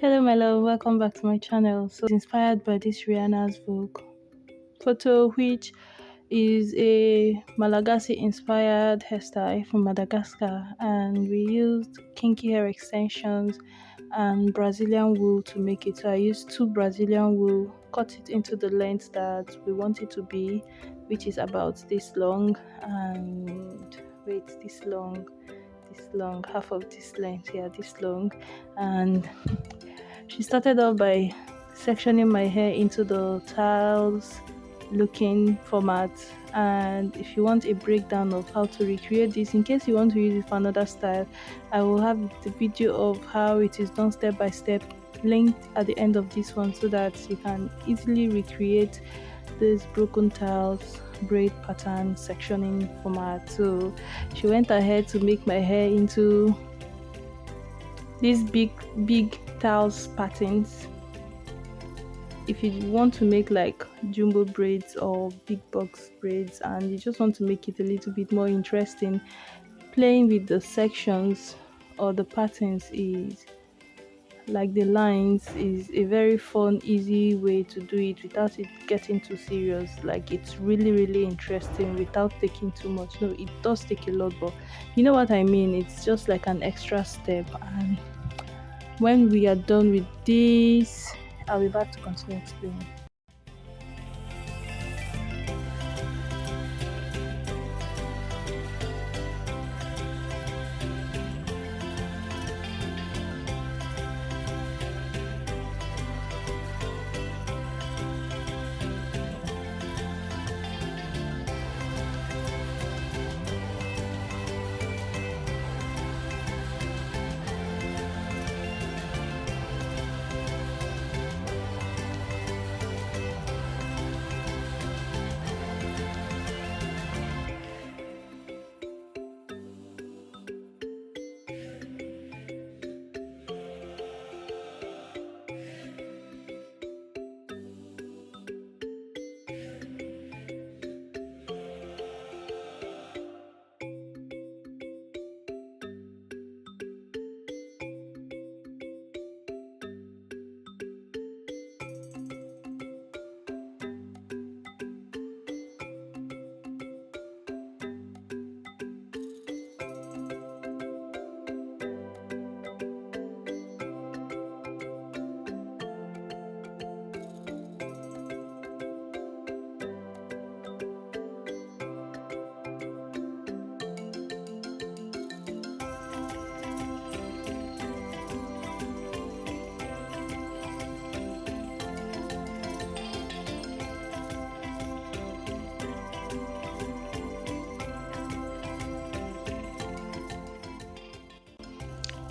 Hello, my love. Welcome back to my channel. So, it's inspired by this Rihanna's Vogue photo, which is a Malagasy inspired hairstyle from Madagascar, and we used kinky hair extensions and Brazilian wool to make it. So, I used two Brazilian wool, cut it into the length that we want it to be, which is about this long, and wait, this long, half of this length, yeah, this long, and she started off by sectioning my hair into the tiles looking format. And if you want a breakdown of how to recreate this, in case you want to use it for another style, I will have the video of how it is done step by step linked at the end of this one, so that you can easily recreate these broken tiles braid pattern sectioning format. So she went ahead to make my hair into these big tiles patterns. If you want to make like jumbo braids or big box braids and you just want to make it a little bit more interesting, playing with the sections or the patterns is like the lines is a very fun, easy way to do it without it getting too serious. Like, it's really interesting without taking too much. No, it does take a lot, but you know what I mean. It's just like an extra step. And when we are done with this, I'll be back to continue explaining.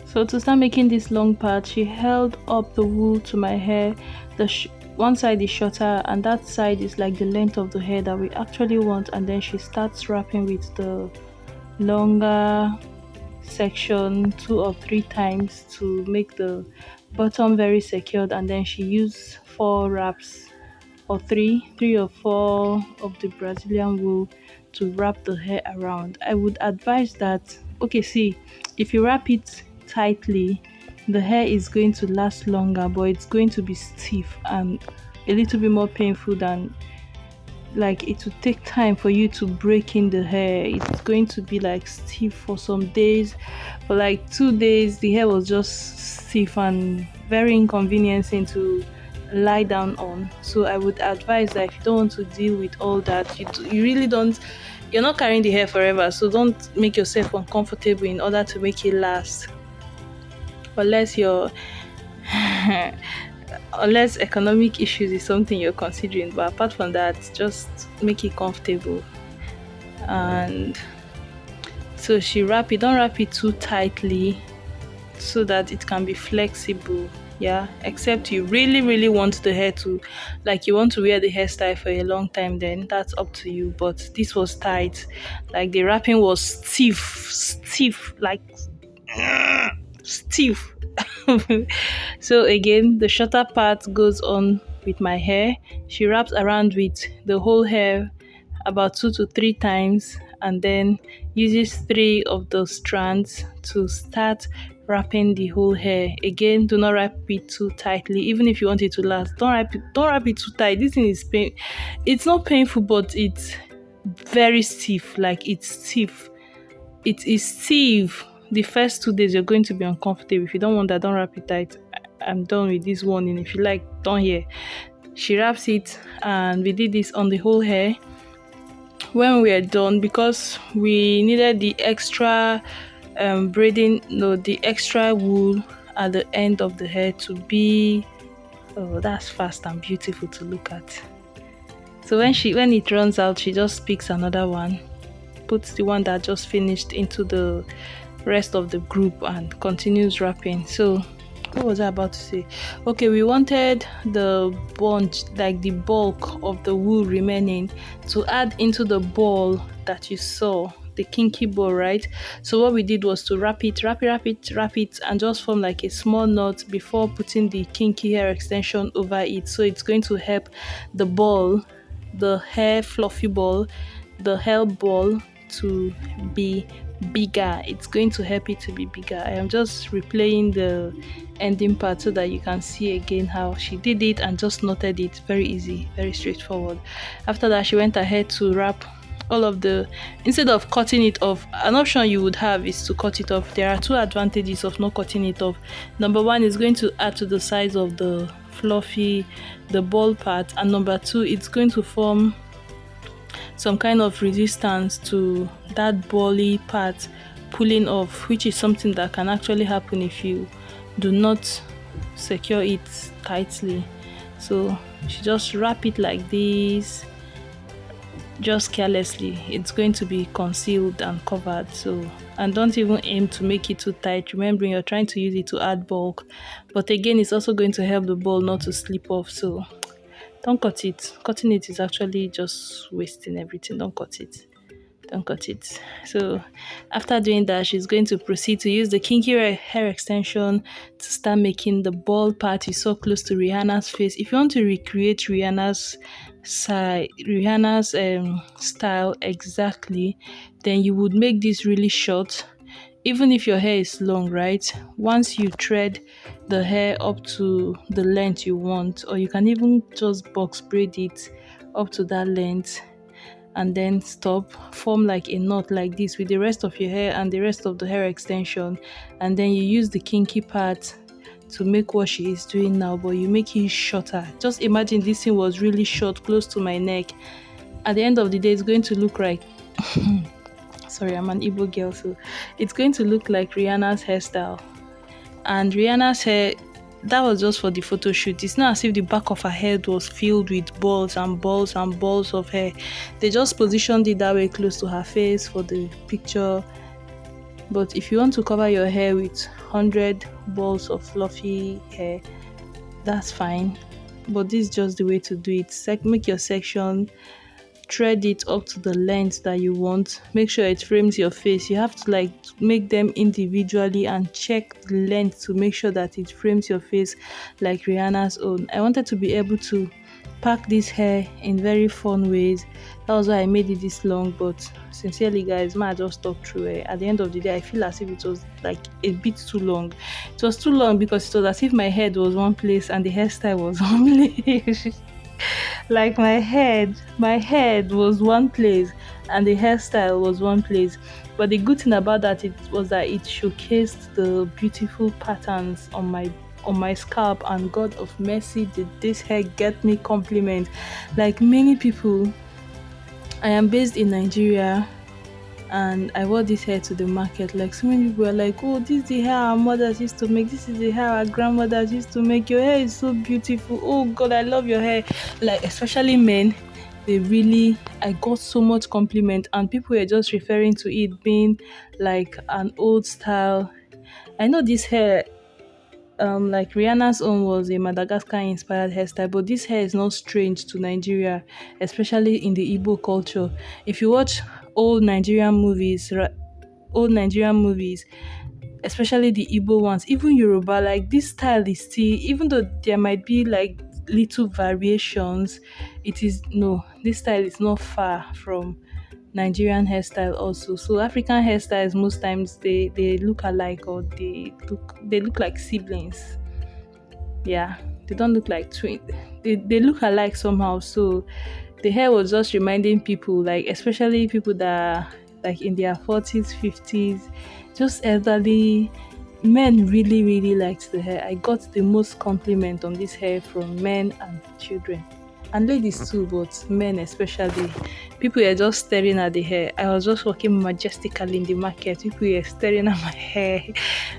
So to start making this long part, she held up the wool to my hair. One side is shorter and that side is like the length of the hair that we actually want, and then she starts wrapping with the longer section 2 or 3 times to make the bottom very secured, and then she used 4 wraps or three or four of the Brazilian wool to wrap the hair around. I would advise that, okay, see, if you wrap it tightly, the hair is going to last longer, but it's going to be stiff and a little bit more painful than, like, it will take time for you to break in the hair. It's going to be like stiff for some days. For like 2 days the hair was just stiff and very inconveniencing to lie down on. So I would advise that if you don't want to deal with all that, you really don't, you're not carrying the hair forever, so don't make yourself uncomfortable in order to make it last, unless you're unless economic issues is something you're considering. But apart from that, just make it comfortable. And so she don't wrap it too tightly so that it can be flexible, yeah, except you really want the hair to, like, you want to wear the hairstyle for a long time, then that's up to you. But this was tight, like the wrapping was stiff, like stiff. So again, the shorter part goes on with my hair. She wraps around with the whole hair about 2 to 3 times, and then uses 3 of the strands to start wrapping the whole hair. Again, do not wrap it too tightly. Even if you want it to last, don't wrap it too tight. This thing is pain. It's not painful, but it's very stiff. Like it's stiff. It is stiff. The first 2 days you're going to be uncomfortable. If you don't want that, don't wrap it tight. I'm done with this warning. If you like, don't hear. She wraps it, and we did this on the whole hair. When we are done, because we needed the extra braiding, no, the extra wool at the end of the hair to be, oh, that's fast and beautiful to look at. So when it runs out, she just picks another one, puts the one that just finished into the rest of the group, and continues wrapping. So what was I about to say? Okay, we wanted the bunch, like the bulk of the wool remaining, to add into the ball that you saw, the kinky ball, right? So what we did was to wrap it, and just form like a small knot before putting the kinky hair extension over it. So it's going to help the ball, the hair fluffy ball, the hair ball to be bigger. It's going to help it to be bigger. I am just replaying the ending part so that you can see again how she did it and just knotted it. Very easy, very straightforward. After that, she went ahead to wrap all of the, instead of cutting it off, an option you would have is to cut it off. There are 2 advantages of not cutting it off. Number 1 is going to add to the size of the fluffy, the ball part, and number 2, it's going to form some kind of resistance to that bally part pulling off, which is something that can actually happen if you do not secure it tightly. So she just wrap it like this, just carelessly. It's going to be concealed and covered. So, and don't even aim to make it too tight, remembering you're trying to use it to add bulk, but again, it's also going to help the ball not to slip off. So don't cut it. Cutting it is actually just wasting everything. Don't cut it. Don't cut it. So after doing that, she's going to proceed to use the kinky hair extension to start making the ball part you saw close to Rihanna's face. If you want to recreate Rihanna's style exactly, then you would make this really short. Even if your hair is long, right? Once you thread the hair up to the length you want, or you can even just box braid it up to that length and then stop, form like a knot like this with the rest of your hair and the rest of the hair extension, and then you use the kinky part to make what she is doing now, but you make it shorter. Just imagine this thing was really short, close to my neck. At the end of the day, it's going to look like sorry, I'm an Igbo girl, so it's going to look like Rihanna's hairstyle. And Rihanna's hair, that was just for the photo shoot. It's not as if the back of her head was filled with balls and balls and balls of hair. They just positioned it that way close to her face for the picture. But if you want to cover your hair with 100 balls of fluffy hair, that's fine. But this is just the way to do it. Make your section, thread it up to the length that you want. Make sure it frames your face. You have to like make them individually and check the length to make sure that it frames your face like Rihanna's own. I wanted to be able to pack this hair in very fun ways. That was why I made it this long, but sincerely guys, I just talked through it. At the end of the day, I feel as if it was like a bit too long. It was too long because it was as if my head was one place and the hairstyle was one place. Like my head was one place and the hairstyle was one place. But the good thing about that was that it showcased the beautiful patterns on my scalp, and God of mercy, did this hair get me compliment. Like many people, I am based in Nigeria and I wore this hair to the market. Like so many people were like, oh, this is the hair our mothers used to make, this is the hair our grandmothers used to make, your hair is so beautiful, oh God, I love your hair. Like especially men, I got so much compliment, and people were just referring to it being like an old style. I know this hair, like Rihanna's own was a Madagascar inspired hairstyle, but this hair is not strange to Nigeria, especially in the Igbo culture. If you watch old Nigerian movies, especially the Igbo ones, even Yoruba, like this style is still, even though there might be like little variations, this style is not far from Nigerian hairstyle also. So African hairstyles most times they look alike, or they look like siblings. Yeah, they don't look like twins. They look alike somehow. So the hair was just reminding people, like especially people that are like in their 40s, 50s, just elderly men really really liked the hair. I got the most compliment on this hair from men and children, and ladies too, but men especially. People were just staring at the hair. I was just walking majestically in the market. People were staring at my hair,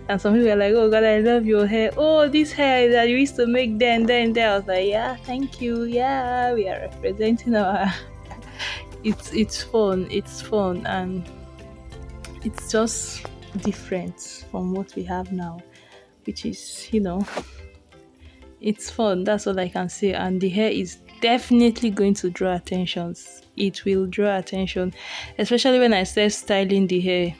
and some people were like, "Oh God, I love your hair. Oh, this hair that you used to make then." I was like, "Yeah, thank you. Yeah, we are representing our." It's fun. It's fun, and it's just different from what we have now, which is, it's fun. That's all I can say. And the hair is definitely going to draw attention. It will draw attention, especially when I start styling the hair.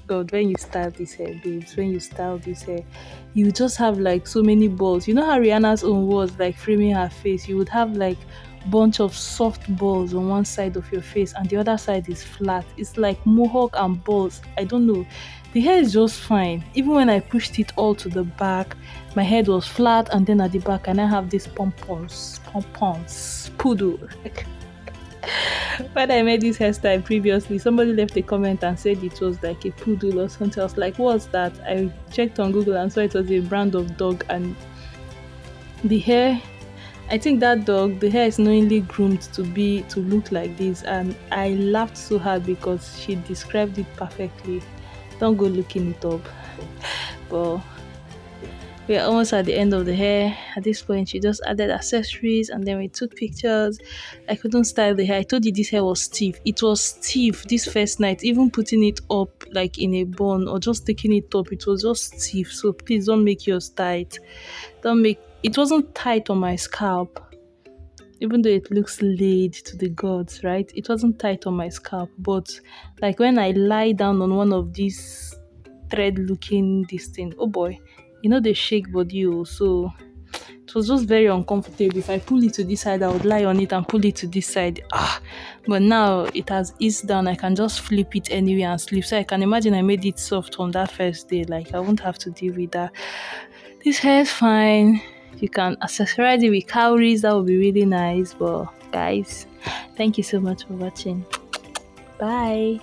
God, when you style this hair, babes, when you style this hair, you just have like so many balls. You know how Rihanna's own was like framing her face? You would have like bunch of soft balls on one side of your face, and the other side is flat. It's like mohawk and balls. I don't know. The hair is just fine. Even when I pushed it all to the back, my head was flat, and then at the back, and I have these pompons, poodle. When I made this hairstyle previously, somebody left a comment and said it was like a poodle or something. I was like, what's that? I checked on Google and saw it was a brand of dog, and the hair, I think that dog, the hair is knowingly groomed to look like this, and I laughed so hard because she described it perfectly. Don't go looking it up. But we are almost at the end of the hair. At this point, she just added accessories, and then we took pictures. I couldn't style the hair. I told you this hair was stiff. It was stiff this first night. Even putting it up like in a bun or just taking it up, it was just stiff. So please don't make yours tight. It wasn't tight on my scalp. Even though it looks laid to the gods, right? It wasn't tight on my scalp. But like when I lie down on one of these thread looking this thing, oh boy, they shake body. So it was just very uncomfortable. If I pull it to this side, I would lie on it and pull it to this side. But now it has eased down. I can just flip it anywhere and sleep. So I can imagine I made it soft on that first day. Like I won't have to deal with that. This hair is fine. You can accessorize it with cowries. That would be really nice. But guys, thank you so much for watching. Bye.